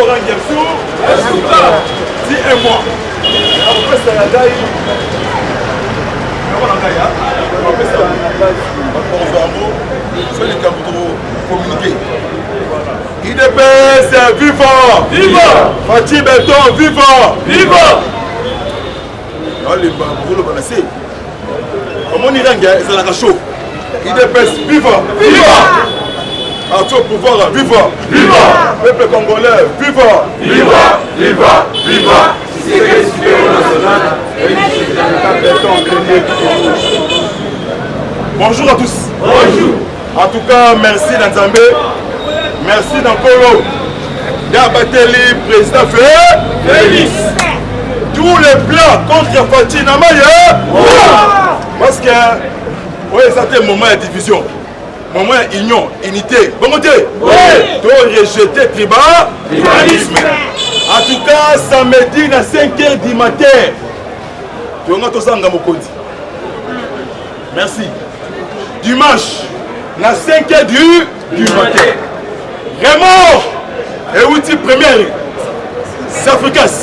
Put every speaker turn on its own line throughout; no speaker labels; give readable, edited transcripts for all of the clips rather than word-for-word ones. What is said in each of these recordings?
Orangersu, dis un mois. Après ça, la taille. Sur les campos communiqués. IDPS, vivant! Vivant! Fatih Béton, vivant! Vivant! Non, les bambous, le balancé. Comment on irait, c'est la chaud. IDPS, vivant! Vivant! Arthur pouvoir, vivant! Vivant! Peuple congolais, vivant! Vivant! Vivant! Vivant! Bonjour à tous. Bonjour. En tout cas, merci Nanzambé. Merci Nankolo. Yabateli, président Félix. Tous les plans contre Fatih Namaye. Parce que, oui, c'était un moment de division. Moment union, unité. Bon côté. Oui. Donc rejeter tribalisme. En tout cas, samedi à 5h du matin. Merci. Dimanche, à 5h du matin. Raymond et outil première. Safrikas.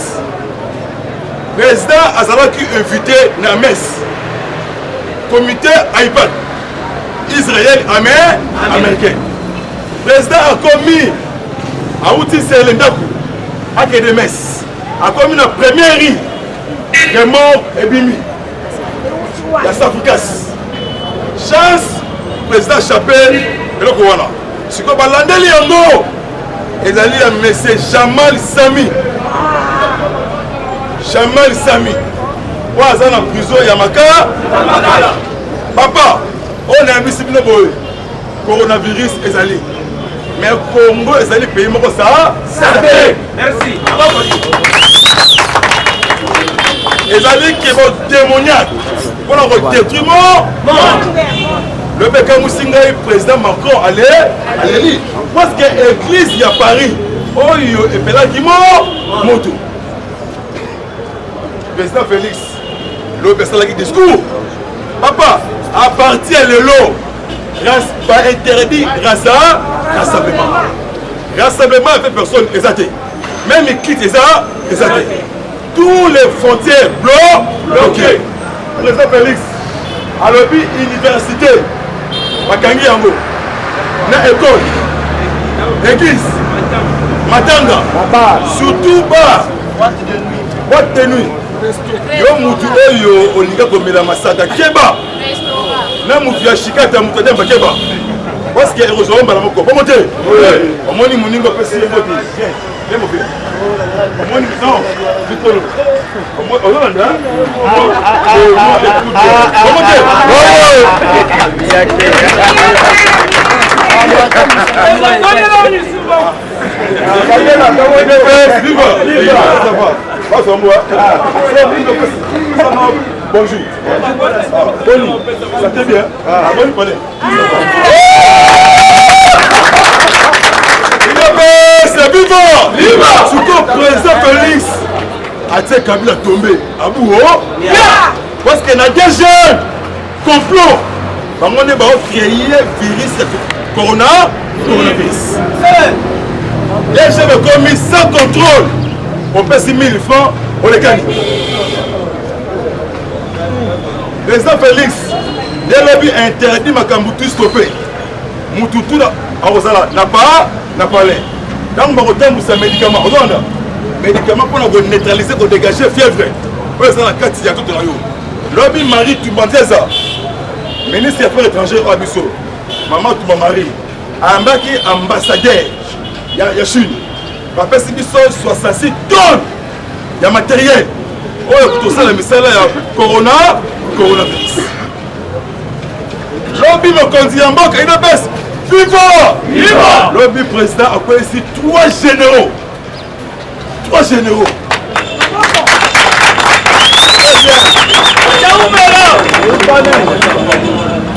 Président Azalaki invité na messe. Comité iPad. Israël américain. Président a commis à outil Selendaku. A que de messe. A commis la première riz. Raymond et Bimi. La Safrikas. Chance, président Chapelle et le Kouana. Si vous avez l'andeli yango, ils allaient à M. Jamal Sami. Jamal Sami. Vous êtes en prison, Yamaka. Papa, on a mis ce coronavirus, ils allaient. Mais Congo, ils allaient payer mon ça. Merci. Ils allaient qui vont démoniaque. Pour le détruire. Le Beka Moussinga et président Macron allait lire. Parce que l'église il y a Paris, oh il est là qui moto. Président Félix, le président qui discours. Papa, à partir de l'eau, pas interdit rassemblement. Rassemblement fait personne exalté. Même les clics exalté. Tous les frontières bloquées. Président Félix, à l'objet université. Bakangi yango na école église matanga surtout boîte de nuit yo mutu oyo olinga komela masaka keba na mutu ya shikata mutu demba keba parce que heureusement bala moko bon monter omoni muningo pesi yango bien omoni non bitolo omoni bonjour. Ça t'est bien? Bonne connaît. C'est vivant! Surtout président Félix a été Kabila tombé. Abou, parce qu'il y a des jeunes complot. On est créé virus coronavirus. Les jeunes ont commis sans contrôle. On paie 6 000 francs, on les gagne. Président Félix, il a interdit ma Kambutu stopper. Moutoutou n'a pas l'air. Donc, on a un médicament. Médicament pour neutraliser, pour dégager la fièvre. Pour ça, la carte, il y a tout le monde. Lobby Marie Toubandeza, ministre des Affaires étrangères au Abisso. Maman Toubamari, ambassadeur, il y a Chine. Papa Sibiso, 66 tonnes. Il y a matériel. Oh, tout ça, le message là, coronavirus. Lobby me conduit en banque, il est best. Vivant! Vivant! Lobby président a quoi ici 3 généraux. 3 généraux.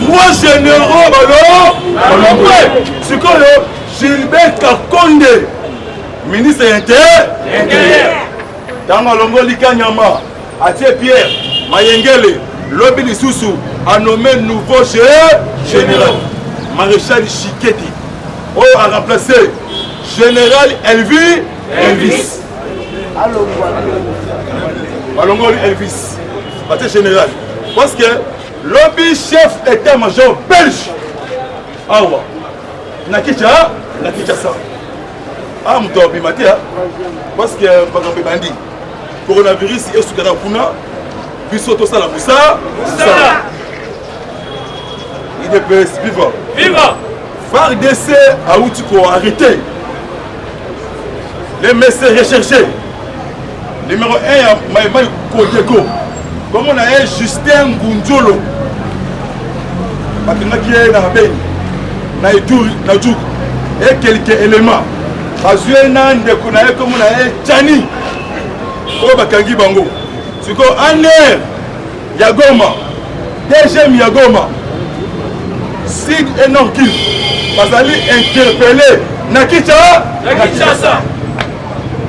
3 généraux, alors. C'est quoi, Gilbert Kakonde, ministre intérieur. Dans le Longoli Kanyama, Atie Pierre, Mayengele, Lobby Lissoussou a nommé nouveau général. Maréchal Chiketi a remplacé général Elvi Elvis. Balongoli Elvis. Parti général. Parce que lobby chef état-major belge. Awa. Nakicha ça. Ah, Moutobi Matia. Parce que Bagambe Bandi. Coronavirus est sous la Kuna. Puis surtout ça la Moussa. Il est vivant. Viva! FARDC a Outiko arrêté. Les messieurs recherchés. Numéro 1, Maïmaï Kodeko. Comme on a Justin Gunjolo. Parce qu'il y a un Ben. Naïdjouk. Et quelques éléments. Azué Nande, comme on a Tchani. Oh, Bakangi Bango. C'est quoi? Aner Yagoma. Deuxième Yagoma. Sid et Norkiv. Bazali interpellé. Nakitasa.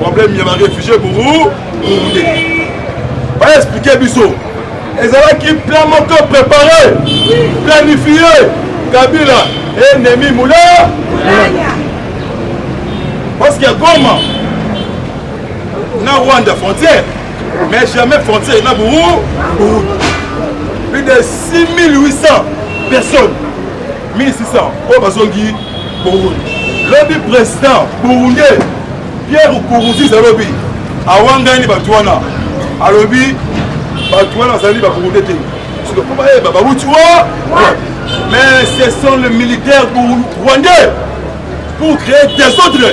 Problème, il y a un réfugié pour vous. Pas expliquer Bissot. Et ça qui plan moto préparé, planifié. Kabila, ennemi Moula. Parce qu'il y a Goma. Na Rwanda frontière. Mais jamais frontière. Na Bourou. Plus de 6800 personnes. 1600 au Bazongi, Burundi. Lobby président burundais, Pierre Kourouzi Zalobi, Awangani Batouana, Alobi, Batouana Zali Baburundi. C'est le combat, mais ce sont les militaires rwandais pour créer des autres.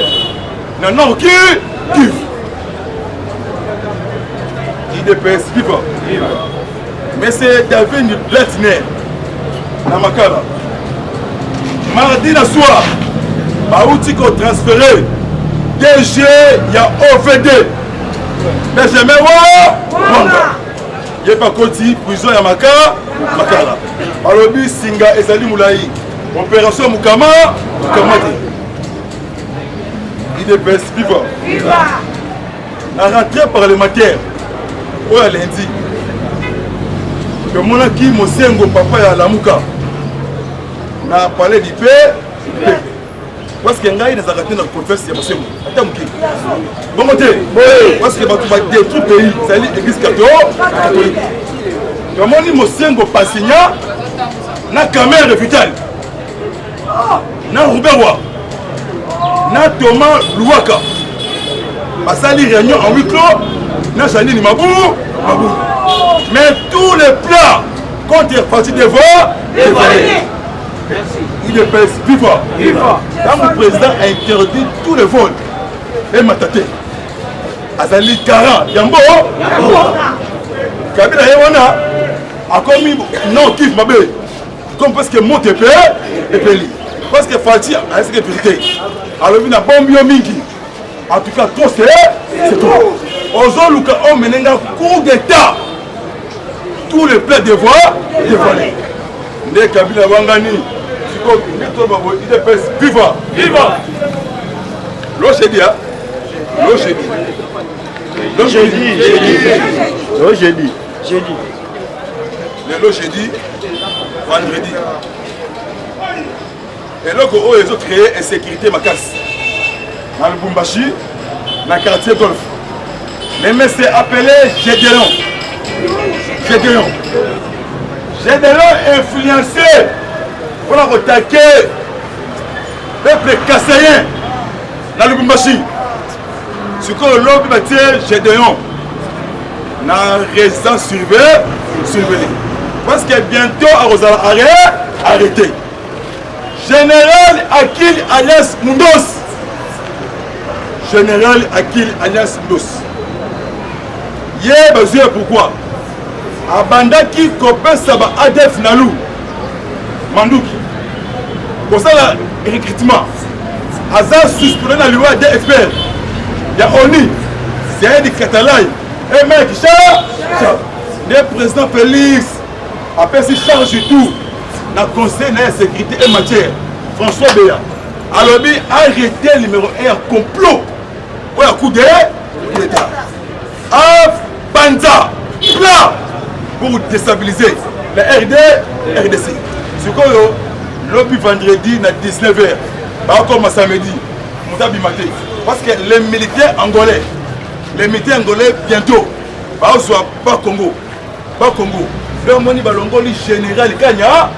Non, qui IDPS vivant. Mais c'est David Bletner, Namakala. Mardi la soir, Baoutiko transféré DG, il y a OVD. Mais jamais il n'y a pas Koti, prison ya Makala. Alobi Singa et Zali Moulaï. Opération Moukama, Moukamate. IDPS vivant. La rentrée parlementaire, où elle lundi. Que mon aki Mosengo papa ya Lamuka. Na parler du paix parce que ngai na zakati na confesse ya Mosengo ata muki bon côté parce que batu ba détruire pays c'est l'église catholique comme on dit Mosengo Passigna na Camer Vital na Ruberwa na Thomas Louaka basali réunion en huis clos na Janine Mabou mais tous les plats contre parti de voix il est vivant. Quand le président a interdit tous les vols, et Mataté, Azali Kara, Yambo, Kabila Yewana a commis non kiff ma belle. Comme parce que mon TP est payé. Parce que Fati a la sécurité. Alors il y a bon mingi. En tout cas, trop c'est trop. Ozo Luka on menenga coup d'état. Tous les plats de voix dévoilés. Les Kabila Wangani. Il est vivant. Vivant. L'eau j'ai dit. Vendredi. Et là, ils ont créé une sécurité ma casse. Dans le Bumbashi, dans le quartier Golf. Mais c'est appelé Gédéon. Gédéon influencé. On a attaqué le peuple kassayen dans le Bumbashi. Ce que l'homme bâti Gédéon n'a résidence surveillée. Parce que bientôt à Rosala arrêté. Général Akil alias Mundos. Général Akil alias Mundos. Yé besoin pourquoi? Abandaki Kopé Saba Adef Nalou. Mandouki. Pour ça, le recrutement. Hazard suspendu dans le loi des experts. Il y a ONI. C'est un des Catalans. Et mec, le président Félix a fait si charge du tout dans le conseil de la sécurité et matière. François Béa. Alors, il a arrêté le numéro 1 complot. Pour le coup d'État. Banza. Plat. Pour déstabiliser la RDC. Ce qu'on a lobby vendredi à 19h. Comme samedi. Moutabi maté. Parce que les militaires angolais bientôt, pas Congo. Le moni balongoli général Kanya.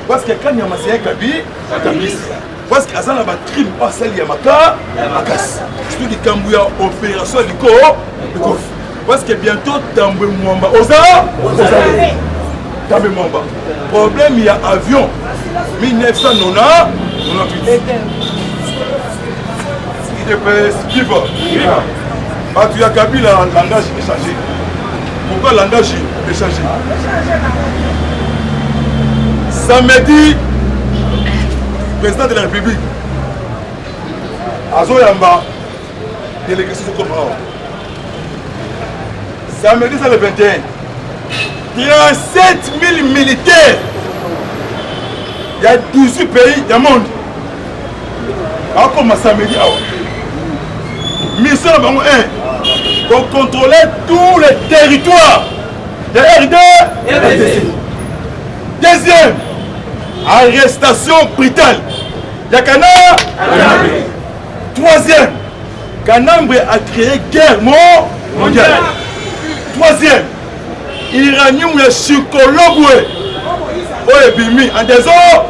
Parce que Kanya Masaya Kabi, parce que Azana va crime pas celle Yamaka, Makas. C'est du Kambouya opération du corps. Parce que bientôt Tamboué Mwamba, Tamboué Mwamba. Problème, il y a avion. 1998. IDPS, viva. Tu as Kabila, langage échangé. Pourquoi langage échangé? Samedi, président de la République, Azoyamba, délégation comme samedi, c'est le 21. 37 000 militaires. Il y a 18 pays du monde. Comme samedi, mission numéro 1, pour contrôler tous les territoires de RDC. Deuxième, arrestation brutale. Yakana. Troisième, Kanambre a créé guerre mondiale. Troisième, Iranium et Chikolobwe. Bimi en désordre.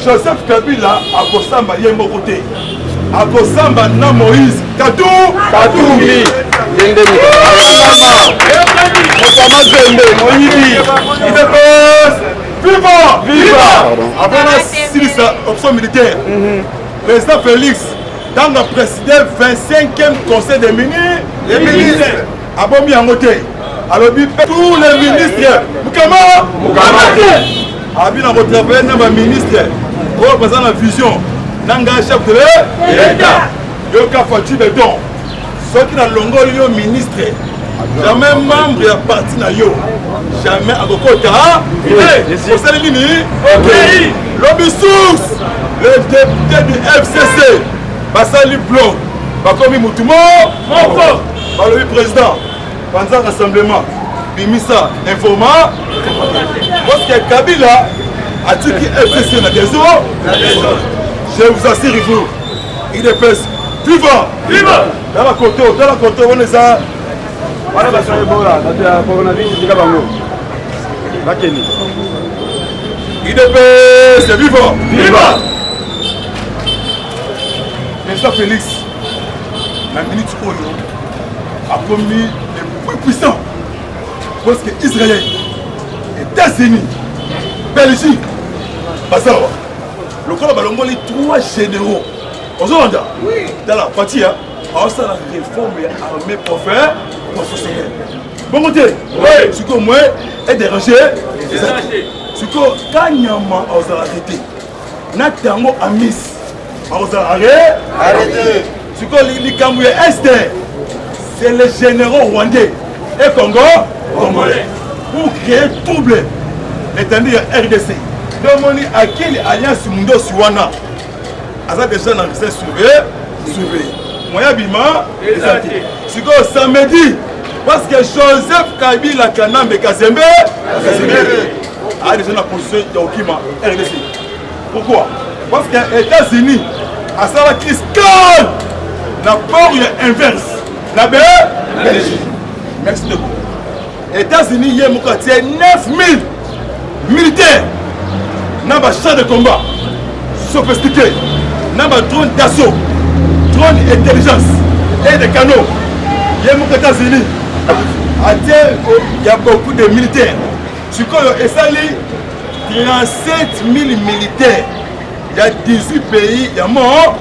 Joseph Kabila a Kosamba Yembo côté. A Kosamba na Moïse Katoumi. Viva! Avant la option militaire, président Félix, dans le président 25e conseil des ministres, a bombé en côté. Alors, tous les ministres, Moukama, Abi na retravailler na ba ministre pour présenter la vision nanga chef de l'État yo ka fati de don ceux qui na longoli yo ministre jamais membre ya parti na yo jamais akokota c'est ça nini OK lobby source le député du FCC basali bloc bakomi mutumo moko balobi président pendant rassemblement Bimisa informa parce que Kabila a dit qu'il FCC na des eaux. Je vous assure vous, il est pèse. Viva! Dans la côte, on est à. Il est pèse, viva! Président Félix, la minute Oyo a commis les plus puissants. Parce que Israël, États-Unis, Belgique, Bazawa, le corps balongoli 3 généraux. On se rend dans la partie, on s'en a réforme armée pour faire professionnel. Bon côté, ce que moi est dérangé, ce que quand il y a arrêté, Natango a mis, on s'est arrêté. Ce que les Cambouais Est, c'est les généraux rwandais et Congolais pour créer trouble. C'est-à-dire RDC. Donc, on a quelle alliance Mundo Suwana. Asa déjà dans le surveillé. Moya Bima, c'est que samedi, parce que Joseph Kabila Kanambe Kazembe a déjà la position de Okima RDC. Pourquoi? Parce que les États-Unis, à sa crise calme, la peur est inverse. La Belgique. Merci beaucoup. Les États-Unis, il y a 9000 militaires dans le champ de combat sophistiqué, dans le drone d'assaut, drone d'intelligence et de canaux. Il y a les États-Unis. Il y a beaucoup de militaires. Ce qu'on a 37 000 militaires. Il y a 18 pays, il y a mort.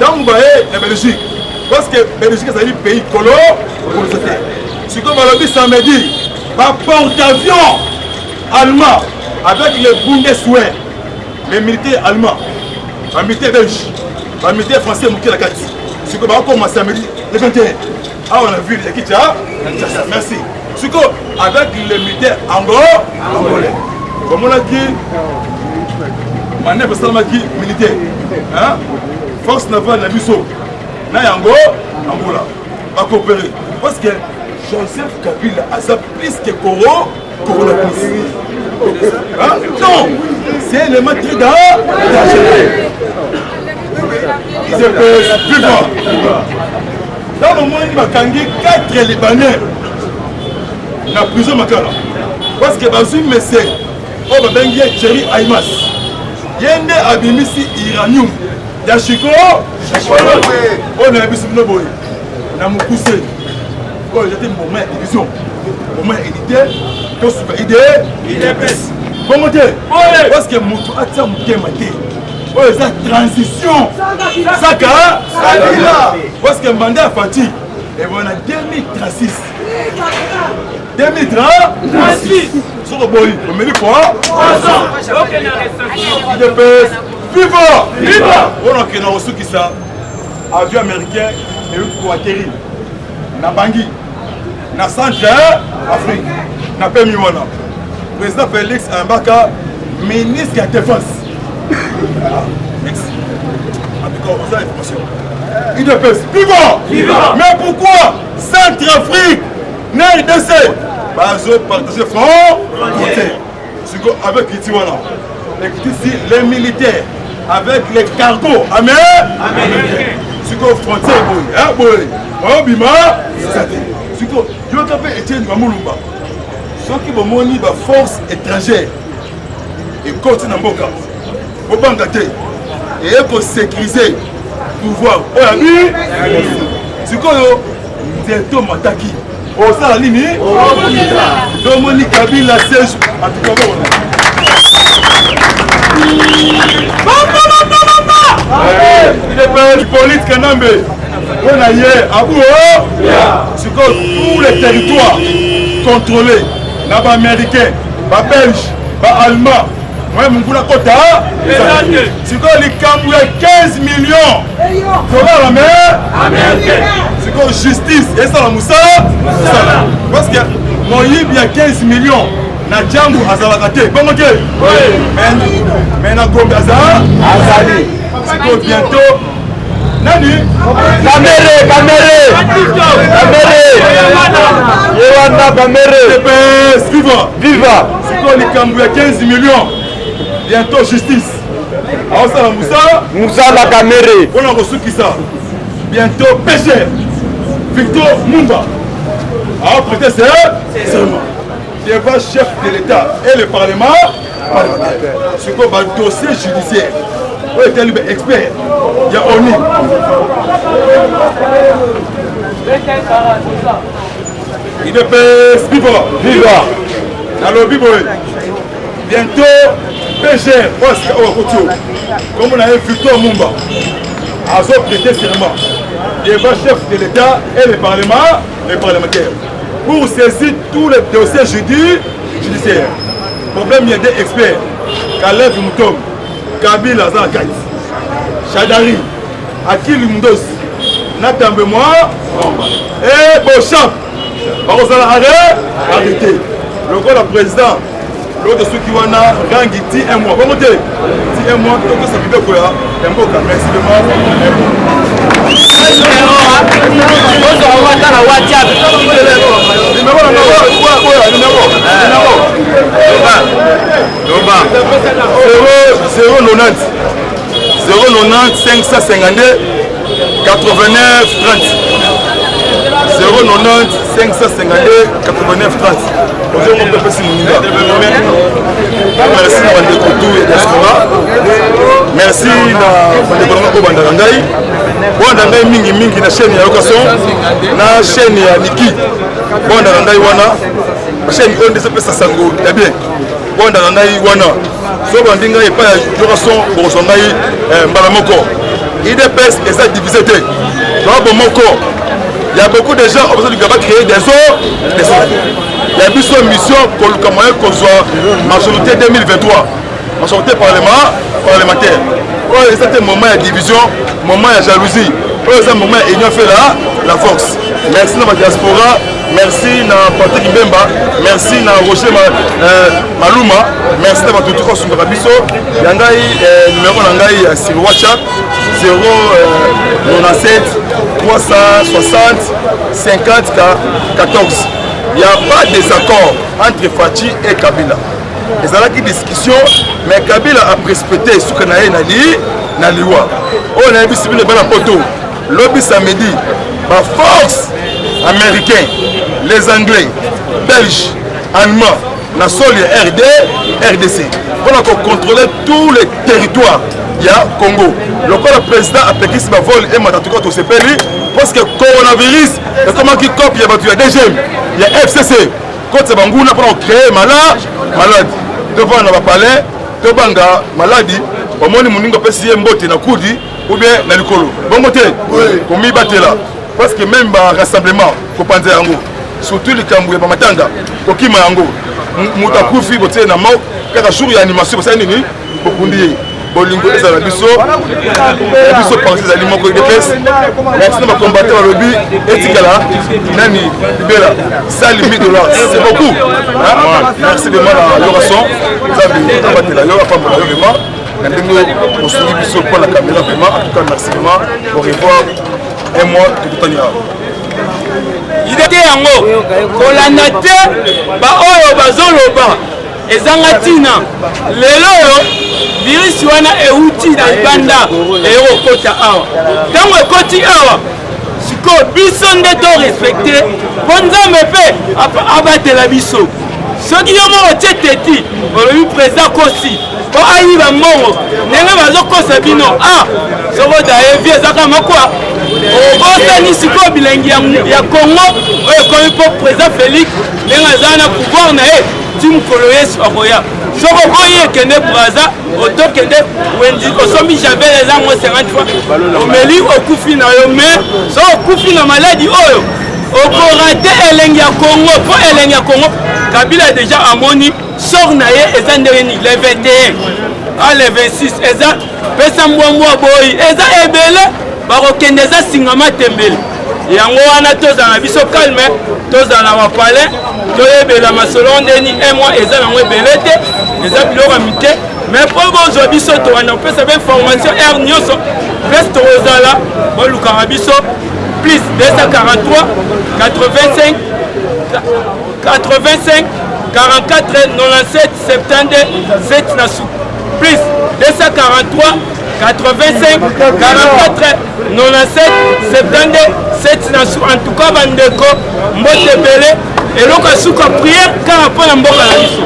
Dans vous voyez la Belgique, parce que la Belgique c'est un pays colo. Ce qu'on va le dire samedi, un porte-avions allemand avec les Bundeswehr, les militaires allemands, les militaires belges, les militaires français, la carte. Ce qu'on va commencer samedi, le 21. Ah, on a vu les Kicha. Merci. Ce qu'on avec les militaires angolais. Comme on a dit, manœuvre salamaki militaire. Force navale na biso. Na yango, Angola. Va coopérer. Parce que Joseph Kabila a ça plus que Corona plus. Non, c'est le maître IDPS viva. Dans le monde, il y a 4 Libanais dans la prison Makala. Parce que Bazoum Messé, on va bien Thierry Aïmas. Il y a un abimisi iranium. Yashiko, on a vu ce boy. On a poussé. On a jeté mon main division. Mon main édité, tout super idée, IDPS. Bon côté, parce que mon tour a été maté. Oh, c'est transition. Saka, parce que mandat Fati, et on a 2036. 2036. Sur le boy, on met le quoi? IDPS. Viva! Viva! On a reçu qui ça, avion américain, et pour atterrir. Na Bangui, na Centre-Afrique, na Pemiwana. Président Félix Ambaka, ministre de la Défense. Merci. En tout cas, on a l'information. IDPS, viva! Viva! Mais pourquoi Centre-Afrique, RDC, Bazo partager front, avec Kitiwana. Les militaires avec les cargos américains. C'est quoi frontière boy. Bima, c'est quoi. Je vais taper Etienne Mamoulumba. Ceux qui vont monter la force étrangère et continuent à Mboka. Au Bangate et pour sécuriser le pouvoir. C'est quoi Zeto Mataki. Au Salini, Dominique Kabila siège à tout le monde. Il est pas Hippolyte Kanambe. On a hier à vous, c'est que tous les territoires contrôlés, là-bas américains, bas belges, bas allemands, moi mon boulot quota, c'est que les Cambouis 15 millions dollars la mer américaine. C'est que justice et ça la moussa, parce que mon il y a 15 millions. Na jambu azalakate bon ok mais na Gombe azali c'est bientôt nani Kamere viva c'est quoi les Cambouis 15 millions bientôt justice alors ça Moussa la Kamere on a reçu qui ça bientôt péché Victor Mumba alors peut-être c'est seulement devant chef de l'État et le Parlement, c'est quoi le dossier judiciaire. On est un expert. Il y a ONU. IDPS viva. Alors, bientôt, PGR, comme on a eu Victor Mumba, a prêté serment devant chef de l'État et le Parlement, les parlementaires. Pour saisir tous les dossiers judiciaires. Problème, il y a des experts. Kaleb Moutom, Kabila Zakait, Chadari, Akil Mundos, Nathan Bemois, et Beauchamp. Par exemple, arrêtez. Le corps du président, l'autre de ceux qui ont rangi 10 mois. Comment dire 10 mois, donc ça fait quoi? Un beau cas, merci de moi. Merci Bondangai mingi na chaîne ya location na chaîne ya Niki Bondangai wana chaîne on des pesa sango ya bien Bondangai wana so bandinga et pas location pour son ngai mbala moko IDPS est divisé te donc moko il y a beaucoup de gens qui ont créé des eaux il y a une mission pour le moyen qu'on soit majorité 2023 majorité parlementaire. C'est un moment de division, moment de jalousie. C'est un moment où on fait la force. Merci à la diaspora, merci à Patrick Mbemba, merci à Roger Maluma, merci à tout le monde sur Rabiso. Il y a un numéro sur WhatsApp 097 360 50 14. Il n'y a pas de désaccord entre Fati et Kabila. Il y a une discussion, mais Kabila a respecté ce qu'on a dit. na liwa oyo na yebi sibile bana poto lobi samedi ba force américain les anglais belges allemands na sol ya RDC pour contrôler tous les territoires ya Congo. Le président a pris ce vol et m'a tout sepeli parce que coronavirus et comment qui copie ya batu ya DGM ya FCC côté banguna pour créer malade devant na palais to banga maladie au moni muningo pesi mbote na kudi ou bien na likolo bongo te komi batela parce que même ba rassemblement ko panza yango surtout les kambuye ba matanga ko kima yango muta kufi bote na mo kaka jour ya animation ça nini bokundi bolingo ezala biso pensez aliments ko dépêche merci na combattre le lobby etikala nani libera ça limite de là c'est beaucoup merci de mal à l'oration ça veut combattre la yo pas pour vraiment ndenge osuri biso pour la caméra vraiment en tout cas merci vraiment au revoir et moi tout tania
idée yango kolanda te ba oyo bazoloba ezanga tina lelo oyo virus wana euti na libanda eyokota awa ntango ekoti awa sikoyo biso nde to respecte mpo nzambe mpe abatela biso soki yo moko tie teti olobi président kosi po ayiba mbongo ndenge bazokosa bino soko dayevi ezaka mokwa obosani sikoyo bilengi ya Congo oyo ekomi mpo président Félix ndenge aza na pouvoir na ye ti mokolo yesu akoya soko okoyi ekende braza otokende wendi osombi javel ezango 50 fois omeli okufi na yo me so okufi na maladi oyo okorate elengi ya Congo mpo elengi ya Congo Kabila déjà amoni sort na ye eza ndenge ni le 21 le 26 eza pesa mbwambwa boyi eza ebele bakokende eza singama tembele yango wana tozala biso calme tozala mapale toyebela masolo ndeni mois eza nango ebele te eza biloko ya mike mais mpo bozwa biso towana kopesa bainformation aire nyonso place tozala bolukaka biso plus 243 85 44 97 72 7 na suku plus 243 85 44 97 72 7 na suku en tout cas bandeko mbote ebele eloko ya suka prière kaka mpo na mboka na biso